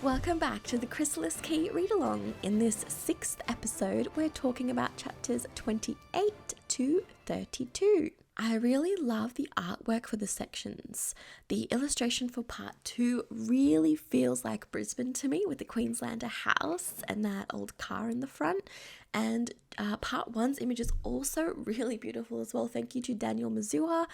Welcome back to the Chrysalis Key Read-a-long. In this 6th episode, we're talking about chapters 28 to 32. I really love the artwork for the sections. The illustration for part 2 really feels like Brisbane to me, with the Queenslander house and that old car in the front. And part 1's image is also really beautiful as well. Thank you to Daniel Mazua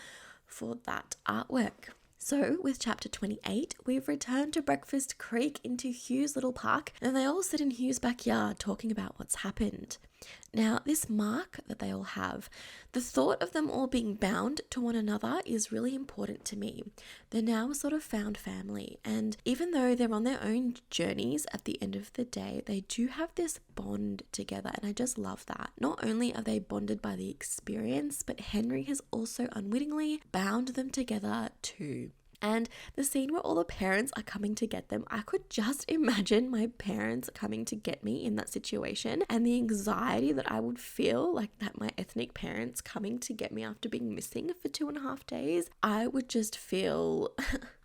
for that artwork. So, with chapter 28, we've returned to Breakfast Creek into Hugh's little park, and they all sit in Hugh's backyard talking about what's happened. Now, this mark that they all have, the thought of them all being bound to one another is really important to me. They're now a sort of found family, and even though they're on their own journeys at the end of the day, they do have this bond together, and I just love that. Not only are they bonded by the experience, but Henry has also unwittingly bound them together too. And the scene where all the parents are coming to get them, I could just imagine my parents coming to get me in that situation, and the anxiety that I would feel, like that my ethnic parents coming to get me after being missing for 2.5 days. I would just feel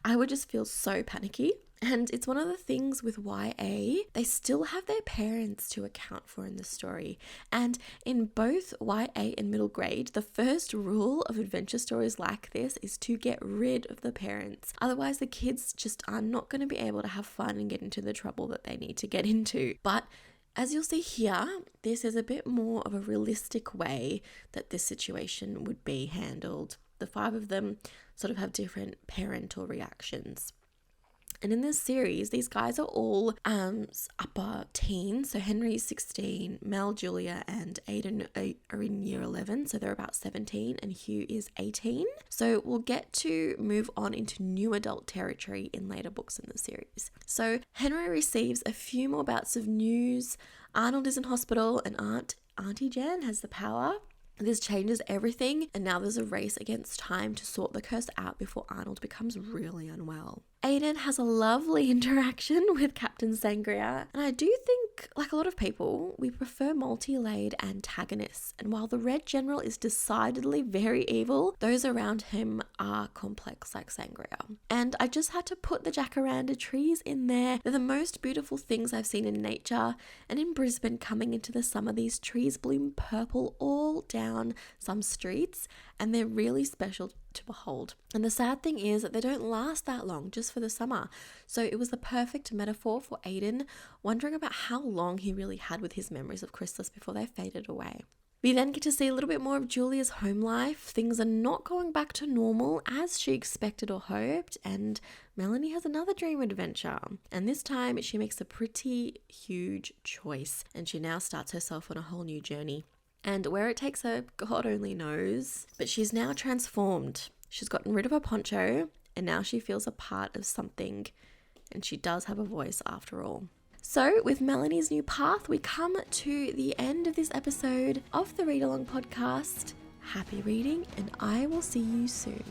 so panicky. And it's one of the things with YA, they still have their parents to account for in the story. And in both YA and middle grade, the first rule of adventure stories like this is to get rid of the parents. Otherwise, the kids just are not going to be able to have fun and get into the trouble that they need to get into. But as you'll see here, this is a bit more of a realistic way that this situation would be handled. The 5 of them sort of have different parental reactions. And in this series, these guys are all upper teens. So Henry's 16, Mel, Julia, and Aiden are in year 11. So they're about 17, and Hugh is 18. So we'll get to move on into new adult territory in later books in the series. So Henry receives a few more bouts of news. Arnold is in hospital, and Auntie Jan has the power. This changes everything, and now there's a race against time to sort the curse out before Arnold becomes really unwell. Aiden has a lovely interaction with Captain Sangria, and I do think, like a lot of people, we prefer multi-layered antagonists, and while the Red General is decidedly very evil, those around him are complex like Sangria. And I just had to put the jacaranda trees in there. They're the most beautiful things I've seen in nature, and in Brisbane coming into the summer, these trees bloom purple all down some streets, and they're really special to behold. And the sad thing is that they don't last that long, just for the summer. So it was the perfect metaphor for Aiden, wondering about how long he really had with his memories of Chrysalis before they faded away. We then get to see a little bit more of Julia's home life. Things are not going back to normal as she expected or hoped, and Melanie has another dream adventure. And this time she makes a pretty huge choice, and she now starts herself on a whole new journey. And where it takes her, God only knows. But she's now transformed. She's gotten rid of her poncho, and now she feels a part of something. And she does have a voice after all. So, with Melanie's new path, we come to the end of this episode of the Read Along podcast. Happy reading, and I will see you soon.